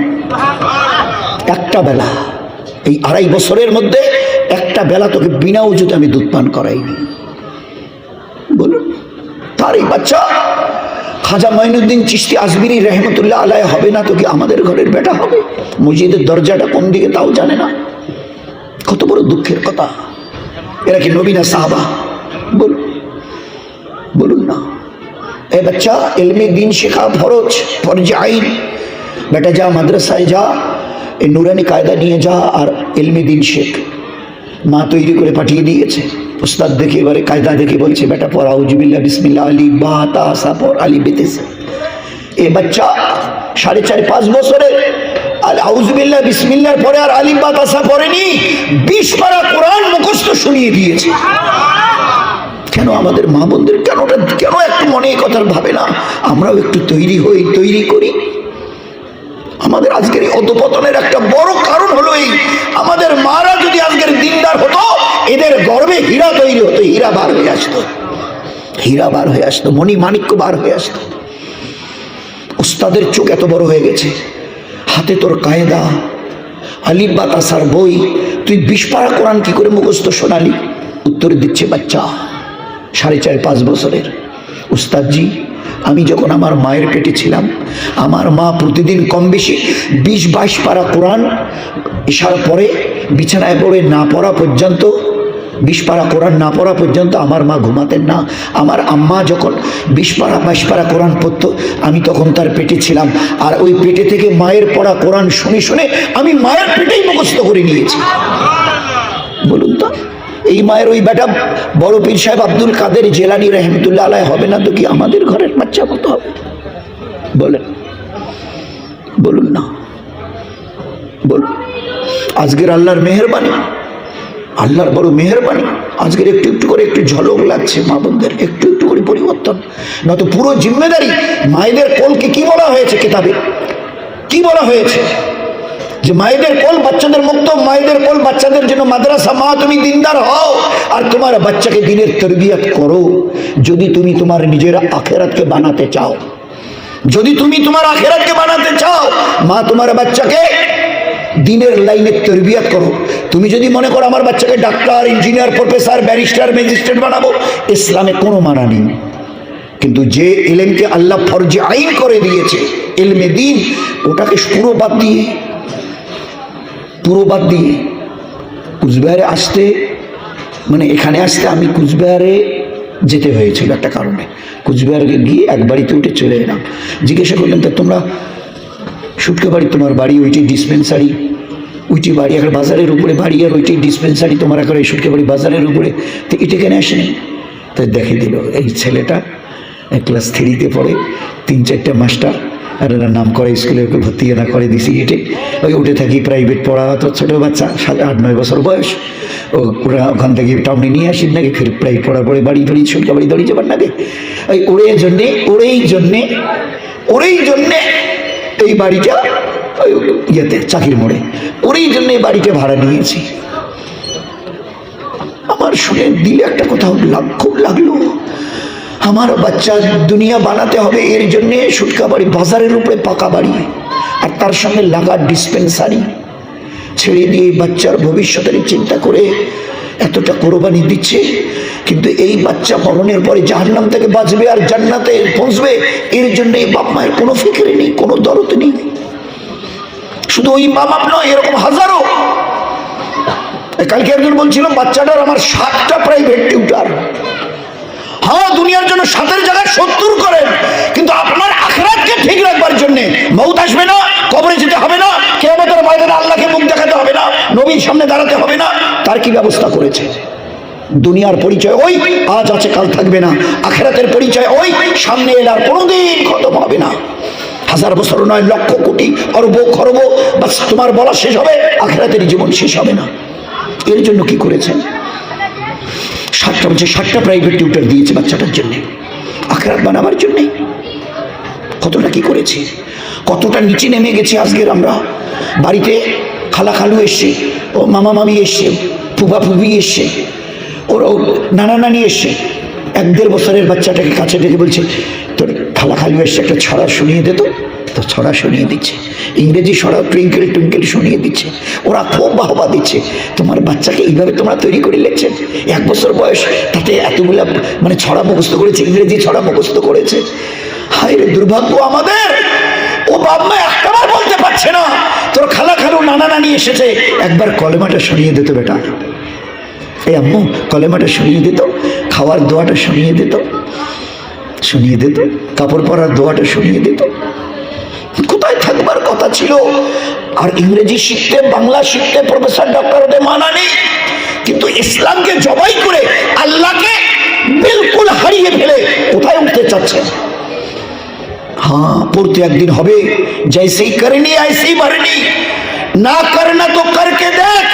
একটা বেলা, এই 2.5 বছরের মধ্যে একটা বেলা তোকে বিনা ওযুতে আমি দুধ পান করাইনি। বলুন, তার এই বাচ্চা খাজা মঈনুদ্দিন চিশতি আজমিরি রহমতুল্লাহ আলাইহি হবে না তো কি আমাদের ঘরের বেটা হবে? মসজিদের দরজাটা কোন দিকে তাও জানে না। কত বড় দুঃখের কথা। এরা কি নবী না সাহাবা? বলুন না। এ বাচ্চা, ইলমে দিন শেখা ফরজ আইন। বেটা যা মাদ্রাসায় যা, এই নুরানি কায়দা নিয়ে যা আর ইলমে দিন শেখ। মা তৈরি করে পাঠিয়ে দিয়েছে। উস্তাদ দেখে এবারে কায়দা দেখে বলছে, বেটা পড় আউযুবিল্লাহ বিসমিল্লাহ আলিফ বা তা সা পড়, আলিফ বেতেছে। এ বাচ্চা 4.5-5 বছরের আউযুবিল্লাহ বিসমিল্লাহর পরে আর আলিফ বা তা সা পড়েনি, 20 পারা কোরআন মুখস্থ শুনিয়ে দিয়েছে। কেন আমাদের মা বোনদের কেন একটু মনে কথার ভাবে না? আমরাও একটু তৈরি করি। আমাদের আজকের এই অধপতনের একটা বড় কারণ হলো এই, আমাদের মারা যদি আজকের দিনদার হতো এদের গর্বে হীরা তৈরি হতো, হীরা বার হয়ে আসতো, মণি মাণিক্য বার হয়ে আসতো। উস্তাদের চোখ এত বড় হয়ে গেছে, হাতে তোর কায়দা আলিফ বা তাসার বই, তুই 20 পারা কোরআন কি করে মুখস্থ শোনালি? উত্তর দিচ্ছে বাচ্চা 4.5-5 বছরের, উস্তাদজি আমি যখন আমার মায়ের পেটে ছিলাম আমার মা প্রতিদিন কম বেশি 20-22 পারা কোরআন ইশার পরে বিছানায় পড়ে না পড়া পর্যন্ত, 20 পারা কোরআন না পড়া পর্যন্ত আমার মা ঘুমাতেন না। আমার আম্মা যখন 20 পারা 22 পারা কোরআন পড়তো আমি তখন তার পেটে ছিলাম, আর ওই পেটে থেকে মায়ের পড়া কোরআন শুনে শুনে আমি মায়ের পেটেই মুখস্থ করে নিয়েছি। বলুন তো, এই মায়ের ওই বেটা বড় পীর সাহেব আব্দুল কাদের জিলানী রহমতুল্লাহ আলাইহি হবে না তো কি আমাদের ঘরের বাচ্চা মতো হবে? বলুন না। বলুন, আজকের আল্লাহর মেহেরবানি, আল্লাহর বড় মেহেরবানি। আজকের একটু একটু করে একটু ঝলক লাগছে মা বোনদের, একটু একটু করে পরিবর্তন। নয়তো পুরো জিম্মেদারি মায়েদের কোলকে কি বলা হয়েছে কিতাবে? কি বলা হয়েছে? যে মায়েদের কোল বাচ্চাদের মুক্ত, মায়েদের কোল বাচ্চাদের জন্য মাদ্রাসা। মা তুমি দিনদার হও আর তোমার বাচ্চাকে দিনের তরবিয়ত করো। যদি তুমি তোমার নিজের আখিরাতকে বানাতে চাও, মা তোমার বাচ্চাকে দিনের লাইনে তরবিয়ত করো। তুমি যদি মনে করো আমার বাচ্চাকে doctor, engineer, professor, barrister, magistrate বানাবো, ইসলামে কোনো মানা নেই। কিন্তু যে ইলমকে আল্লাহ ফরজ আইন করে দিয়েছে ইলমে দিন, ওটাকে পুরো বাদ দিয়ে কুচবিহারে আসতে, মানে এখানে আসতে আমি কুচবিহারে যেতে হয়েছিল একটা কারণে। কুচবিহারে গিয়ে এক বাড়িতে উঠে চলে এলাম। জিজ্ঞাসা করলেন, তা তোমরা সুটকে বাড়ি, তোমার বাড়ি ওইটি ডিসপেন্সারি? ওইটি বাড়ি এখন বাজারের উপরে বাড়ি, আর ওইটি ডিসপেন্সারি তোমার এখন এই সুটকে বাড়ি বাজারের উপরে, তো এটা কেন আসেনি? তাই দেখে দিল এই ছেলেটা ক্লাস 3-তে পড়ে, 3-4টা মাস্টার আর এরা নাম করে স্কুলে ভর্তি না করে দিছি এটে, ওই উঠে থাকি প্রাইভেট পড়া, তো ছোটো বাচ্চা 8-9 বছর বয়স, ওরা ওখান থেকে টাউনে নিয়ে আসেন নাকি, ফের প্রাইভেট পড়ার পরে বাড়ি ধরি সুটকে বাড়ি ধরি যাবার নাকি, ওই ওরেই জন্যে এই বাড়িটা ওই ইয়েতে চাকির মোড়ে, ওরই জন্য এই বাড়িটা ভাড়া নিয়েছি। আমার শুনে দিলে একটা কথা খুব লাগলো, আমার বাচ্চা দুনিয়া বানাতে হবে, এর জন্যে সুটকা বাড়ি বাজারের উপরে পাকা বাড়ি আর তার সঙ্গে লাগা ডিসপেন্সারি ছেড়ে দিয়ে বাচ্চার ভবিষ্যতের চিন্তা করে এতটা কোরবানি দিচ্ছে, কিন্তু এই বাচ্চা মরণের পরে জাহান্নাম থেকে বাঁচবে আর জান্নাতে পৌঁছবে, এর জন্য এই বাপ মায়ের কোনো ফিকির নেই, কোনো দরদ নেই। শুধু ওই মা বাপ নয়, এরকম হাজারো। কালকে একজন বলছিল বাচ্চাটার আমার 7টা প্রাইভেট টিউটার। হ্যাঁ, দুনিয়ার জন্য 7-এর জায়গায় 70 করেন, কিন্তু আপনার আখিরাতকে ঠিক রাখবার জন্য মউত আসবে না, কবরে যেতে হবে না, কিয়ামতের ময়দানে আল্লাহকে মুখ দেখাতে হবে না, নবীর সামনে দাঁড়াতে হবে না, তার কি ব্যবস্থা করেছে? দুনিয়ার পরিচয় ওই, আজ আছে কাল থাকবে না। আখিরাতের পরিচয় ওই, সামনে এলে আর কোনোদিন খতম হবে না। 1000 বছর নয়, লক্ষ কোটি অরব খরব, বাস তোমার বলা শেষ হবে, আখিরাতের জীবন শেষ হবে না। এর জন্য কি করেছেন? 7টা প্রাইভেট টিউটর দিয়েছে বাচ্চাটার জন্য, আখিরাত বানাবার জন্যে। কতটা কি করেছি, কতটা নিচে নেমে গেছি আজকের আমরা। বাড়িতে খালা খালু এসছে, ও মামা মামি এসছে, ফুফা ফুফি এসছে, ওর নানা নানি এসছে, 1-1.5 বছরের বাচ্চাটাকে কাছে ডেকে বলছে, তোর খালা খালু এসছে, একটা ছড়া শুনিয়ে দে। তো ছড়া শুনিয়ে দিচ্ছে, ইংরেজি ছড়া, টুইঙ্কেল টুইঙ্কেল শুনিয়ে দিচ্ছে, ওরা খুব বাহবা দিচ্ছে। তোমার বাচ্চাকে এইভাবে তোমরা তৈরি করে লিখছেন, 1 বছর বয়স, তাতে এতগুলা মানে ছড়া মুখস্থ করেছে, ইংরেজি ছড়া মুখস্থ করেছে। হায় রে দুর্ভাগ্য আমাদের, ও বাপ মা একটাবার বলতে পারছে না তোর খালা খালু নানা নানি এসেছে, একবার কলেমাটা শুনিয়ে দিত বেটা, এই আম্মু কলেমাটা শুনিয়ে দিত, খাওয়ার দোয়াটা শুনিয়ে দিত, কাপড় পরার দোয়াটা শুনিয়ে দিত। কোথায় থাকবার কথা ছিল? আর ইংরেজি শিখতে, বাংলা শিখতে প্রফেসর ডক্টর ওদের মানা নেই, কিন্তু ইসলামকে জবাই করে আল্লাহকে বিলকুল হারিয়ে ফেলে কোথায় উঠতে চাচ্ছে? हाँ, পড়তে একদিন হবে, जैसे करनी ऐसी भरनी, ना करना तो करके देख,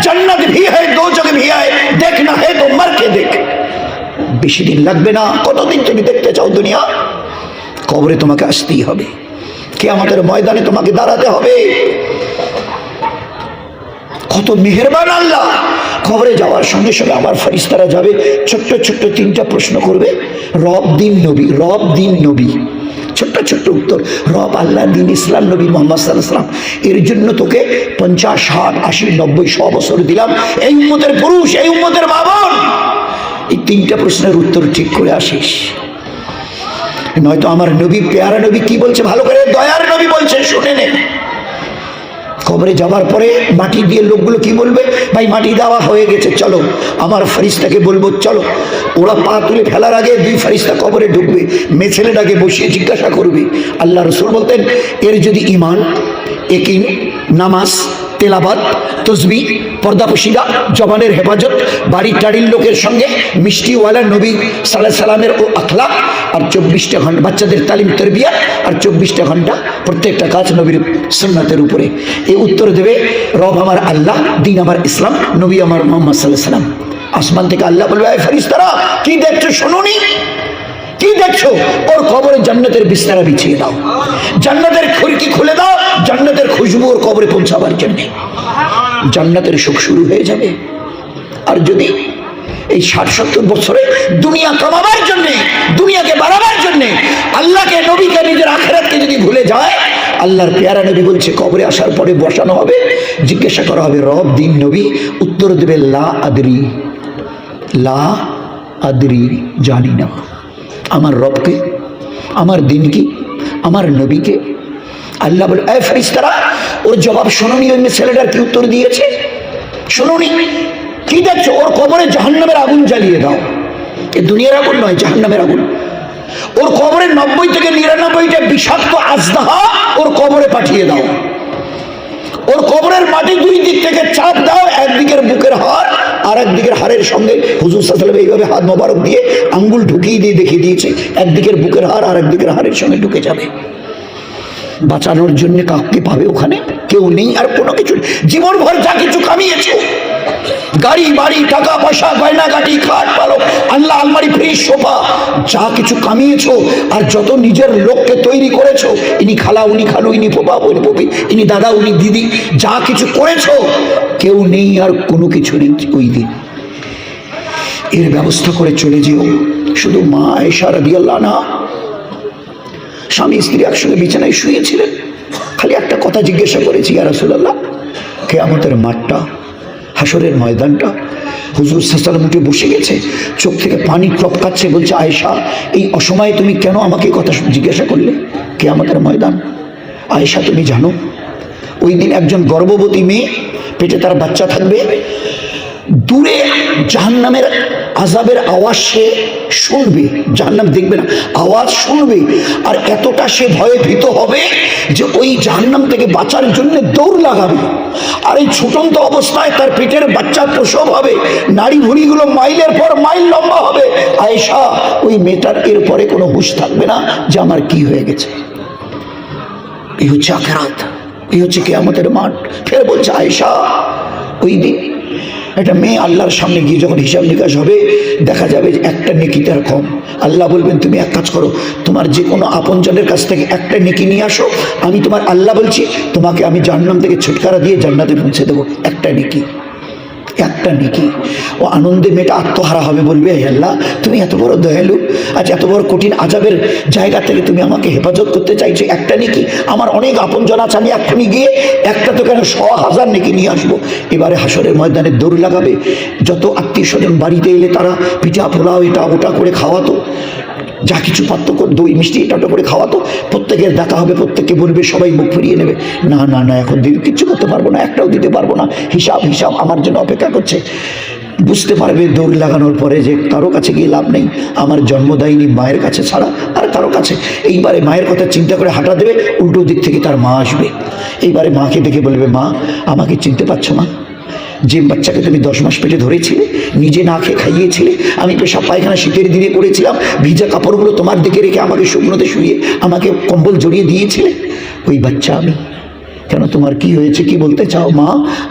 जन्नत भी है दोजख भी है, देखना है तो मर के देख। বেশি দিন লাগবে না, কতদিন তুমি দেখতে চাও দুনিয়া? কবরে তোমাকে আসতেই হবে, কিয়ামতের ময়দানে তোমাকে দাঁড়াতে হবে। কত মেহেরবান আল্লাহ! কবরে যাওয়ার সঙ্গে সঙ্গে আমার ফেরেশতারা যাবে, ছোট্ট ছোট্ট 3টা প্রশ্ন করবে, রব দিন নবী, রব দিন নবী। ছোট্ট ছোট্ট উত্তর, রব আল্লাহ, দিন ইসলাম, নবী মুহাম্মদ সাল্লাল্লাহু আলাইহি ওয়াসাল্লাম। এর জন্য তোকে 50, 60, 80, 90, 100 বছর দিলাম, এই উম্মতের পুরুষ, এই উম্মতের মা বোন, এই 3টা প্রশ্নের উত্তর ঠিক করে আসিস, নয়তো আমার নবী, পেয়ারা নবী কি বলছে ভালো করে, দয়ার নবী বলছে, শুনে নে। কবরে যাবার পরে মাটি দিয়ে লোকগুলো কি বলবে, ভাই মাটি দেওয়া হয়ে গেছে, চলো। আমার ফেরেশতাকে বলবো চলো। ওরা পা তুলে ফেলার আগে 2 ফেরেশতা কবরে ঢুকবে, মেয়ে ছেলেটাকে বসিয়ে জিজ্ঞাসা করবে। আল্লাহ রাসূল বলতেন, এর যদি ঈমান, ইয়াকিন, নামাজ, তেলাবাত, তসবিহ, পর্দাপশিদা, জবানের হেফাজত, বাড়ির টাড়ির লোকের সঙ্গে মিষ্টিওয়ালা নবী সাল্লাল্লাহু আলাইহি সাল্লামের ও আখলাক, আর 24টা ঘন্টা বাচ্চাদের তালিম তরবিয়া, আর 24টা ঘন্টা প্রত্যেকটা কাজ নবীর সুন্নাতের উপরে, এই উত্তর দেবে রব আমার আল্লাহ, দিন আমার ইসলাম, নবী আমার মুহাম্মদ সাল্লাল্লাহু আলাইহি সাল্লাম। আসমান থেকে আল্লাহ বলবে, এই ফেরেশতারা কি দেখছো, শোনোনি? কি দেখছো? ওর কবরে জান্নাতের বিছানা বিছিয়ে দাও, জান্নাতের খিড়কি খুলে দাও, জান্নাতের খুশবু ওর কবরে পৌঁছাবার জন্য, জান্নাতের সুখ শুরু হয়ে যাবে। আর যদি এই 60-70 বছরে দুনিয়া কামাবার জন্য, দুনিয়াকে বাড়াবার জন্য, আল্লাহকে, নবীকে, নিজের আখিরাতকে যদি ভুলে যায়, আল্লাহর পেয়ারা নবী বলছে কবরে আসার পরে বসানো হবে, জিজ্ঞাসা করা হবে রব দিন নবী, উত্তর দেবে লা আদরি, লা আদরি, জানি না। আমার রবকে, আমার দিন কি, আমার নবীকে? আল্লাহ বলে, এই ফেরেশতারা, ওর জবাব শোনোনি? ওই ছেলেটার কি উত্তর দিয়েছে শোনোনি? কি দেখছো? ওর কবরে জাহান্নামের আগুন জ্বালিয়ে দাও। এ দুনিয়ার আগুন নয়, জাহান্নামের আগুন। ওর কবরে 90 থেকে 99টা বিষাক্ত আজদাহা ওর কবরে পাঠিয়ে দাও। ওর কবরের মাটি দুই দিক থেকে চাপ দাও, একদিকের বুকের হাড় আর একদিকের হাড়ের সঙ্গে হুজুর সাল্লাল্লাহু আলাইহি ওয়াসাল্লাম এইভাবে হাত মোবারক দিয়ে আঙ্গুল ঢুকিয়ে দিয়ে দেখিয়ে দিয়েছে, একদিকের বুকের হাড় আর একদিকের হাড়ের সঙ্গে ঢুকে যাবে। বাঁচানোর জন্য কাউকে পাবে ওখানে? কেউ নেই। আর কোনো কিছু জীবন ভর যা কিছু কামিয়েছো, গাড়ি বাড়ি টাকা পয়সা গয়নাগাটি খাট পালক আল্লাহ আলমারি ফ্রিজ সোফা যা কিছু কামিয়েছো, আর যত নিজের লোককে তৈরি করেছো, ইনি খালা উনি খালু ইনি ফোপা উনি ফোপি ইনি দাদা উনি দিদি, যা কিছু করেছো কেউ নেই আর কোনো কিছু নেই। ওই দিন এর ব্যবস্থা করে চলে যেও। শুধু মা আয়েশা রাদিয়াল্লাহু আনহা স্বামী স্ত্রী একসঙ্গে বিছানায় শুয়েছিলেন, খালি একটা কথা জিজ্ঞাসা করেছি, ইয়া রাসূলুল্লাহ কিয়ামতের মাঠটা, হাসরের ময়দানটা, হুজুর সাল্লাল্লাহু আলাইহি ওয়াসাল্লাম উঠে বসে গেছে, চোখ থেকে পানি টপকাচ্ছে, বলছে আয়েশা এই অসময়ে তুমি কেন আমাকে কথা জিজ্ঞাসা করলে? কিয়ামতের ময়দান আয়েশা তুমি জানো ওই দিন একজন গর্ভবতী মেয়ে পেটে তার বাচ্চা থাকবে, দূরে জাহান্নামের আযাবের আওয়াজ সে শুনবে, জাহান্নাম দেখবে না, আওয়াজ শুনবে, আর এতটা সে ভয়ে ভীত হবে যে ওই জাহান্নাম থেকে বাঁচার জন্য দৌড় লাগাবে। আর এই ছুটন্ত অবস্থায় তার পেটের বাচ্চা প্রসব হবে, নাড়ি ভুঁড়িগুলো মাইলের পর মাইল লম্বা হবে। আয়েশা ওই মেয়েটার এরপরে কোনো হুঁশ থাকবে না যে আমার কি হয়ে গেছে। এই হচ্ছে আখিরাত, এই হচ্ছে কিয়ামতের মাঠ। ফের বলছে আয়েশা ওই দিন একটা মেয়ে আল্লাহর সামনে গিয়ে যখন হিসাব নিকাশ হবে, দেখা যাবে যে একটা নেকি তার কম। আল্লাহ বলবেন তুমি এক কাজ করো, তোমার যে কোনো আপনজনের কাছ থেকে একটা নেকি নিয়ে আসো, আমি তোমার আল্লাহ বলছি তোমাকে আমি জাহান্নাম থেকে ছুটকারা দিয়ে জান্নাতে পৌঁছে দেবো। একটা নেকি, একটা নেকি। ও আনন্দে মেয়েটা আত্মহারা হবে, বলবে হে আল্লাহ তুমি এত বড় দয়ালু, আজ এত বড় কঠিন আযাবের জায়গা থেকে তুমি আমাকে হেফাজত করতে চাইছো, একটা নেকি। আমার অনেক আপনজন আছে, আমি এক্ষুনি গিয়ে একটা তো কেন 100,000 নেকি নিয়ে আসবো। এবারে হাসরের ময়দানে দৌড় লাগাবে, যত আত্মীয় স্বজন বাড়িতে এলে তারা পিঠা পোলাও এটা ওটা করে খাওয়াতো, যা কিছু পাত্র দই মিষ্টি এটা ওটা করে খাওয়াতো, প্রত্যেকের দেখা হবে, প্রত্যেককে বলবে, সবাই মুখ ফিরিয়ে নেবে, না না না এখন কিচ্ছু করতে পারবো না, একটাও দিতে পারবো না, হিসাব হিসাব আমার জন্য অপেক্ষা করছে। বুঝতে পারবে দৌড় লাগানোর পরে যে কারো কাছে গিয়ে লাভ নেই, আমার জন্মদায়িনী মায়ের কাছে ছাড়া আর কারো কাছে। এইবারে মায়ের কথা চিন্তা করে হাঁটা দেবে, উল্টো দিক থেকে তার মা আসবে। এইবারে মাকে দেখে বলবে, মা আমাকে চিনতে পারছো মা? যে বাচ্চাকে তুমি 10 মাস পেটে ধরেছিলে, নিজে না খেয়ে খাইয়েছিলে, আমি পেশাব পায়খানা শীতের দিনে করেছিলাম, ভিজা কাপড়গুলো তোমার দিকে রেখে আমাকে শুকনোতে শুয়ে আমাকে কম্বল জড়িয়ে দিয়েছিলে, ওই বাচ্চা আমি। কেন তোমার কি হয়েছে, কি বলতে চাও? মা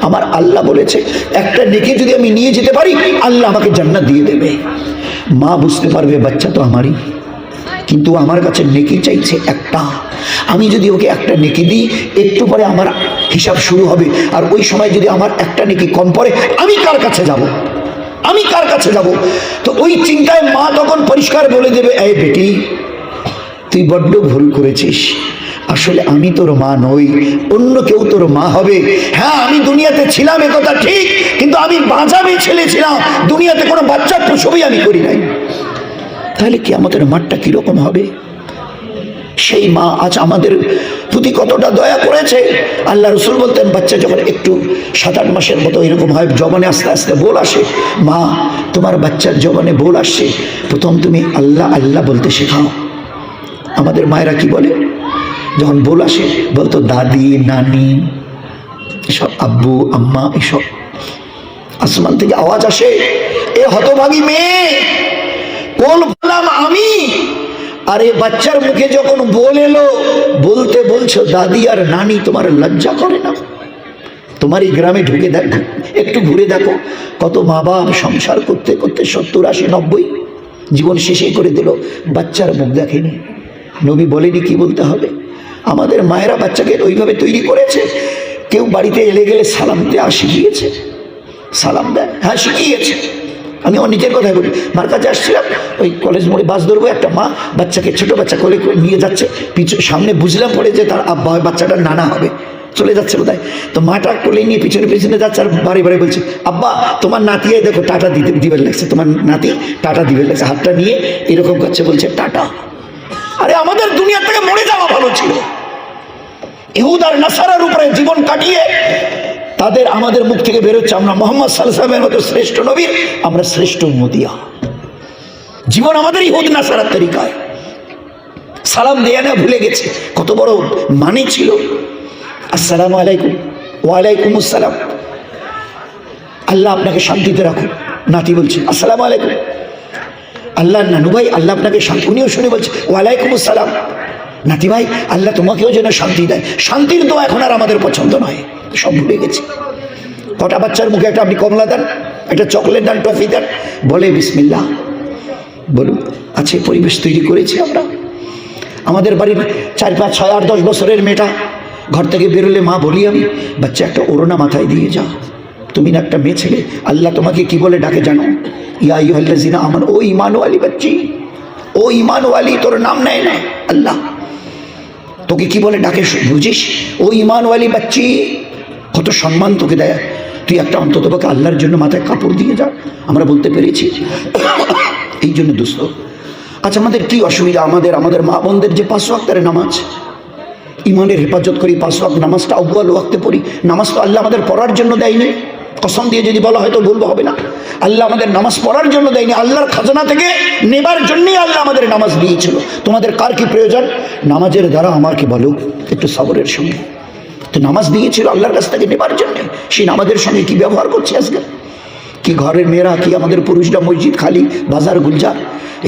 আমার আল্লাহ বলেছে একটা নেকি যদি আমি নিয়ে যেতে পারি আল্লাহ আমাকে জান্নাত দিয়ে দেবে। মা বুঝতে পারবে বাচ্চা তো আমারই, কিন্তু আমার কাছে নেকি চাইছে একটা। আমি যদি ওকে একটা নেকি দিই, একটু পরে আমার হিসাব শুরু হবে, আর ওই সময় যদি আমার একটা নেকি কম পড়ে আমি কার কাছে যাব, আমি কার কাছে যাব? তো ওই চিন্তায় মা তখন পরিষ্কার বলে দেবে, এই বেটি তুই বড্ড ভুল করেছিস, আসলে আমি তোর মা নই, অন্য কেউ তোর মা হবে। হ্যাঁ আমি দুনিয়াতে ছিলাম একথা ঠিক, কিন্তু আমি বাঁচা মেয়ে ছেলে ছিলাম, দুনিয়াতে কোনো বাচ্চার প্রসবই আমি করি নাই। তাহলে কিয়ামতের মাঠটা কিরকম হবে? সেই মা আজ আমাদের প্রতি কতটা দয়া করেছে। আল্লাহ রসুল বলতেন বাচ্চা যখন একটু 7-8 মাসের মতো এরকম হয়, জবানে আস্তে আস্তে বোল আসে, মা তোমার বাচ্চার জবানে বোল আসছে, প্রথম তুমি আল্লাহ আল্লাহ বলতে শেখাও। আমাদের মায়েরা কি বলে যখন বোল আসে? বলতো দাদি নানি এসব, আব্বু আম্মা এসব। আসমান থেকে আওয়াজ আসে, এ হতভাগী মেয়ে কোন বললাম আমি। আরে বাচ্চার মুখে যখন বল এলো, বলতে বলছো দাদি আর নানি, তোমার লজ্জা করে না? তোমার এই গ্রামে ঢুকে দেখো, একটু ঘুরে দেখো, কত মা বাপ সংসার করতে করতে 70, 80, 90 জীবন শেষে করে দিল, বাচ্চার মুখ দেখেনি। নবী বলেনি কি বলতে হবে? আমাদের মায়েরা বাচ্চাকে ওইভাবে তৈরি করেছে। কেউ বাড়িতে এলে গেলে সালাম দেওয়া শিখিয়েছে, সালাম দেয়, হ্যাঁ শিখিয়েছে। আমি আমার নিজের কথাই বলি, মার কাছে আসছিলাম, ওই কলেজ মোড়ে বাস ধরবো, একটা মা বাচ্চাকে, ছোট বাচ্চা কোলে নিয়ে যাচ্ছে, সামনে বুঝলাম পড়ে যে তার আব্বা হয়, বাচ্চাটার নানা হবে, চলে যাচ্ছে বোধহয়। তো মাটা কোলে নিয়ে পিছনে পিছনে যাচ্ছে, আর বারে বারে বলছে, আব্বা তোমার নাতি দেখো টাটা দিবে লাগছে, তোমার নাতি টাটা দিবে লাগছে, হাতটা নিয়ে এরকম করছে, বলছে টাটা। আরে আমাদের দুনিয়া থেকে মরে যাওয়া ভালো ছিল। ইহুদ আর নাসারার উপরে জীবন কাটিয়ে তাদের আমাদের মুখ থেকে বেরোচ্ছে, আমরা মোহাম্মদ সাল্লাল্লাহু আলাইহি ওয়াসাল্লামের মতো শ্রেষ্ঠ নবীর আমরা শ্রেষ্ঠ উম্মতিয়া। জীবন আমাদের ইহুদ নাসারার তরিকায়। সালাম দেয়া না ভুলে গেছে, কত বড় মানে ছিল। আসসালামু আলাইকুম, ওয়ালাইকুম আসসালাম, আল্লাহ আপনাকে শান্তিতে রাখুন। নাতি বলছে আসসালামু আলাইকুম। আল্লাহ নানু ভাই আল্লাহ আপনাকে শান্তি, উনিও শুনে বলছে ওয়ালাইকুম আসসালাম। নাতি ভাই আল্লাহ তোমাকেও যেন শান্তি দেয়। শান্তির দোয়া এখন আর আমাদের পছন্দ নয়, সব ভুলে গেছি। কটা বাচ্চার মুখে একটা আপনি কমলা দেন, একটা চকলেট দেন, টফি দেন, বলে বিসমিল্লাহ, বলুন আছে পরিবেশ তৈরি করেছি আমরা। আমাদের বাড়ির 4, 5, 6, 8, 10 বছরের মেয়েটা ঘর থেকে বেরোলে মা বলি আমি, বাচ্চা একটা ওড়না মাথায় দিয়ে যা, তুমি না একটা মেয়ে ছেলে, আল্লাহ তোমাকে কি বলে ডাকে জানো? ইয়া আইয়ুহাল্লাযিনা আমানু, ও ঈমানওয়ালি বাচ্চি, ও ঈমানওয়ালি, তোর নাম নেয় না আল্লাহ, তোকে কি বলে ডাকে বুঝিস? ও ঈমানওয়ালি বাচ্চি, কত সম্মান তোকে দেয়, তুই একটা অন্ততপক্ষে আল্লাহর জন্য মাথায় কাপড় দিয়ে যা। আমরা বলতে পেরেছি? এই জন্য দোস্ত, আচ্ছা আমাদের কি অসুবিধা? আমাদের মা বোনদের যে 5 ওয়াক্তের নামাজ, ইমানের হেফাজত করি, 5 ওয়াক্ত নামাজটা আউয়াল ওয়াক্তে পড়ি। নামাজ তো আল্লাহ আমাদের পড়ার জন্য দেয়নি, কসম দিয়ে যদি বলা হয়তো ভুল হবে না। আল্লাহ আমাদের নামাজ পড়ার জন্য দেয়নি, আল্লাহর খাজানা থেকে নেবার জন্যই আল্লাহ আমাদের নামাজ দিয়েছিল। তোমাদের কার কি প্রয়োজন? নামাজের দ্বারা আমাকে বলো একটু সবরের সঙ্গে। তো নামাজ দিয়েছিল আল্লাহর কাছ থেকে নেবার জন্যে, সেই নামাজের সঙ্গে কি ব্যবহার করছি আজকে? কি ঘরের মেয়েরা, কি আমাদের পুরুষরা মসজিদ খালি, বাজার গুলজার।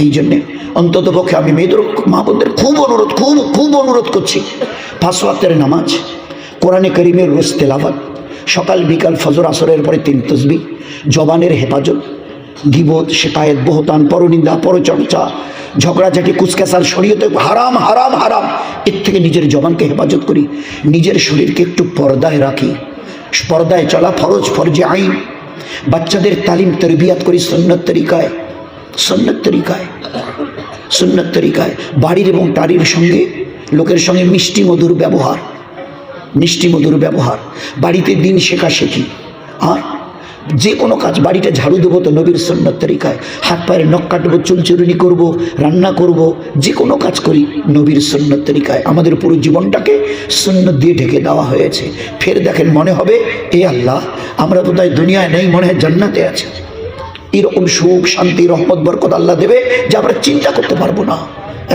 এই জন্যে অন্তত পক্ষে আমি মেয়েদের, মা বোনদের খুব অনুরোধ করছি, 5 ওয়াক্তের নামাজ, কোরআনে করিমের রোজ তেলাওয়াত, সকাল বিকাল ফজর আসরের পরে 3 তাসবিহ, জবানের হেফাজত, গীবত, শিকায়েত, বহতান, পরনিন্দা, পরচর্চা, ঝগড়াঝাটি, কুচকাচার, শরীয়তে হারাম হারাম হারাম, এর থেকে নিজের জবানকে হেফাজত করি, নিজের শরীরকে একটু পর্দায় রাখি, পর্দায় চলা ফরজ, ফরজে আইন। বাচ্চাদের তালিম তরবিয়াত করি সুন্নত তরিকায়। বাড়ির এবং টাড়ির সঙ্গে, লোকের সঙ্গে মিষ্টি মধুর ব্যবহার, বাড়িতে দিন শেখাশেখি। আর যে কোনো কাজ, বাড়িতে ঝাড়ু দেবো তো নবীর সুন্নত তরিকায়, হাত পায়ের নখ কাটবো, চুল চিরুনি করবো, রান্না করব, যে কোনো কাজ করি নবীর সুন্নত তরিকায়। আমাদের পুরো জীবনটাকে সুন্নত দিয়ে ঢেকে দেওয়া হয়েছে। ফের দেখেন মনে হবে এ আল্লাহ, আমরা বোধহয় দুনিয়ায় নেই, মনে হয় জান্নাতে আছে। এরকম সুখ শান্তি রহমত বরকত আল্লাহ দেবে যে আমরা চিন্তা করতে পারবো না।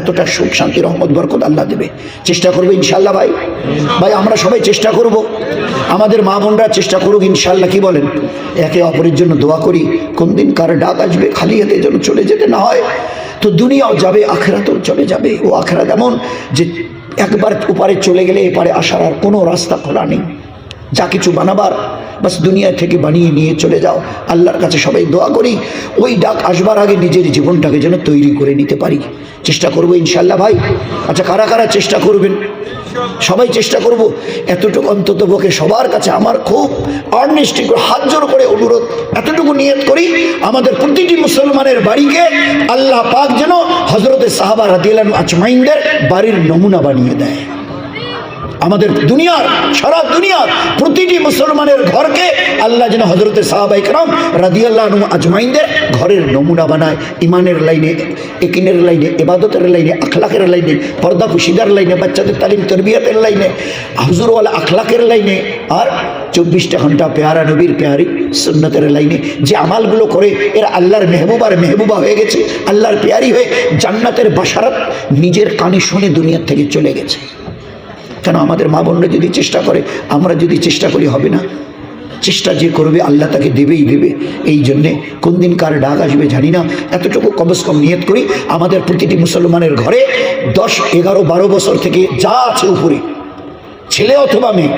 এতটা সুখ শান্তি রহমত বরকত আল্লাহ দেবে। চেষ্টা করবো ইনশাল্লাহ ভাই, আমরা সবাই চেষ্টা করব, আমাদের মা বোনরা চেষ্টা করুক ইনশাল্লাহ। কি বলেন? একে অপরের জন্য দোয়া করি, কোন দিন কার ডাক আসবে, খালি হাতে যেন চলে যেতে না হয়। তো দুনিয়াও যাবে, আখেরাতেও চলে যাবে। ও আখেরাত এমন যে একবার ওপারে চলে গেলে এপারে আসার আর কোনো রাস্তা খোলা নেই। যা কিছু বানাবার বাস দুনিয়া থেকে বানিয়ে নিয়ে চলে যাও। আল্লাহর কাছে সবাই দোয়া করি ওই ডাক আসবার আগে নিজের জীবনটাকে যেন তৈরি করে নিতে পারি। চেষ্টা করবো ইনশাল্লাহ ভাই। আচ্ছা কারা কারা চেষ্টা করবেন? সবাই চেষ্টা করব। এতটুকু অন্তত পক্ষে সবার কাছে আমার খুব আর্নেস্টি করে হাত জোর করে অনুরোধ, এতটুকু নিয়ত করি আমাদের প্রতিটি মুসলমানের বাড়িকে আল্লাহ পাক যেন হযরতে সাহাবা রাদিয়াল্লাহু আজমাইনদের বাড়ির নমুনা বানিয়ে দেয়। আমাদের দুনিয়ার, সারা দুনিয়ার প্রতিটি মুসলমানের ঘরকে আল্লাহ যেন হযরতে সাহাবা ইকরাম রাদিয়াল্লাহু আজমাইনদের ঘরের নমুনা বানায়। ইমানের লাইনে, একিনের লাইনে, ইবাদতের লাইনে, আখলাকের লাইনে, পর্দা পুশিদার লাইনে, বাচ্চাদের তালিম তরবিয়তের লাইনে, হুজুরওয়ালা আখলাকের লাইনে, আর 24টা ঘন্টা পেয়ারা নবীর পেয়ারি সুন্নতের লাইনে। যে আমালগুলো করে এরা আল্লাহর মেহবুবা হয়ে গেছে, আল্লাহর পেয়ারি হয়ে জান্নাতের বাশারাত নিজের কানে শুনে দুনিয়ার থেকে চলে গেছে। কেন? আমাদের মা বোনরা যদি চেষ্টা করে, আমরা যদি চেষ্টা করি হবে না? চেষ্টা যে করবে আল্লাহ তাকে দেবেই দেবে। এই জন্যে কোন দিন কার ডাক আসবে জানি না, এতটুকু কমস কম নিয়ত করি আমাদের প্রতিটি মুসলমানের ঘরে 10, 11, 12 বছর থেকে যা আছে উপরে, ছেলে অথবা মেয়ে,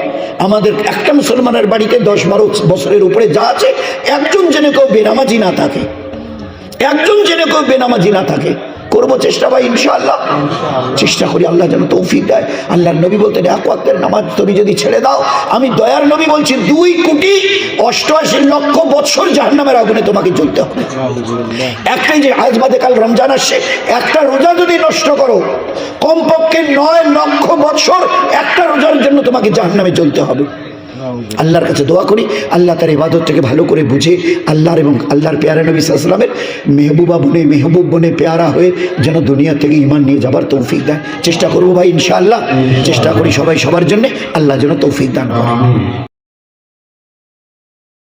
আমাদের একটা মুসলমানের বাড়িতে 10-12 বছরের উপরে যা আছে, একজন যেন কেউ বেনামাজি না থাকে, একজন যেন কেউ বেনামাজি না থাকে। করবো চেষ্টা ভাই ইনশাআল্লাহ। চেষ্টা করি, আল্লাহ যেন তৌফিক দেয়। আল্লাহর নবী বলতেন 1 ওয়াক্তের নামাজ তুমি যদি ছেড়ে দাও, আমি দয়ার নবী বলছি 2,88,00,000 বছর জাহান্নামের আগুনে তোমাকে জ্বলতে হবে। একটাই যে আজ বাদে কাল রমজান আসছে, একটা রোজা যদি নষ্ট করো, কমপক্ষে 9 লক্ষ বছর একটা রোজার জন্য তোমাকে জাহান্নামে জ্বলতে হবে। আল্লাহর কাছে দোয়া করি আল্লাহ তার ইবাদতটাকে ভালো করে বুঝে আল্লাহর এবং আল্লাহর পেয়ারা নবী সাল্লাল্লাহু আলাইহি ওয়াসাল্লামের মেহবুব বনে পেয়ারা হয়ে যেন দুনিয়া থেকে ঈমান নিয়ে যাবার তৌফিক দেয়। চেষ্টা করবো ভাই ইনশাআল্লাহ। চেষ্টা করি সবাই সবার জন্য, আল্লাহ যেন তৌফিক দান করেন।